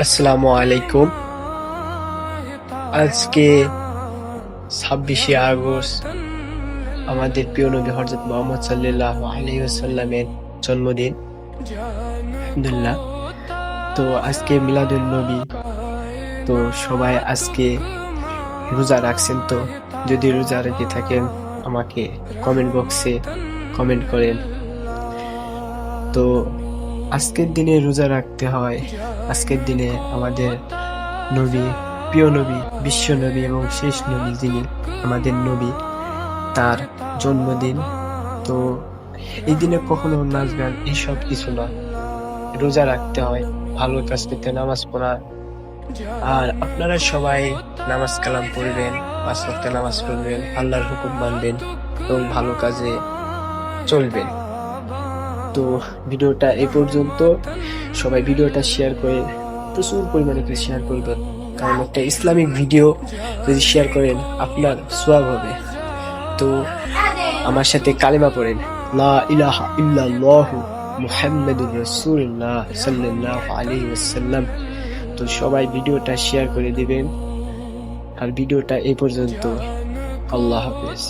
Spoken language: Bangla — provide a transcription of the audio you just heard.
আসসালামু আলাইকুম। আজকে 26শে আগস্ট আমাদের প্রিয় নবী হযরত মুহাম্মদ সাল্লাল্লাহু আলাইহি ওয়াসাল্লামের জন্মদিন। আলহামদুলিল্লাহ। তো আজকে মিলাদুন নবী। তো সবাই আজকে রোজা রাখছেন, তো যদি রোজা রেখে থাকেন আমাকে কমেন্ট বক্সে কমেন্ট করেন। তো আজকের দিনে রোজা রাখতে হয়। আজকের দিনে আমাদের নবী, প্রিয় নবী, বিশ্ব নবী এবং শেষ নবী যিনি আমাদের নবী, তার জন্মদিন। তো এই দিনে কখনো নাচ গান এইসব কিছু না, রোজা রাখতে হয়, ভালো কাজ পেতে নামাজ পড়া। আর আপনারা সবাই নামাজ কালাম পড়বেন, 5 ওয়াক্ত নামাজ পড়বেন, আল্লাহর হুকুম মানবেন এবং ভালো কাজে চলবেন। তো ভিডিওটা এই পর্যন্ত। সবাই ভিডিওটা শেয়ার করে প্রচুর পরিমাণে শেয়ার করবেন, কারণ একটা ইসলামিক ভিডিও যদি শেয়ার করেন আপনার সওয়াব হবে। তো আমার সাথে কালেমা পড়েন, লা ইলাহা ইল্লাল্লাহু মুহাম্মাদুর রাসূলুল্লাহ সাল্লাল্লাহু আলাইহি ওয়াসাল্লাম। তো সবাই ভিডিওটা শেয়ার করে দিবেন। আর ভিডিওটা এই পর্যন্ত। আল্লাহ হাফেজ।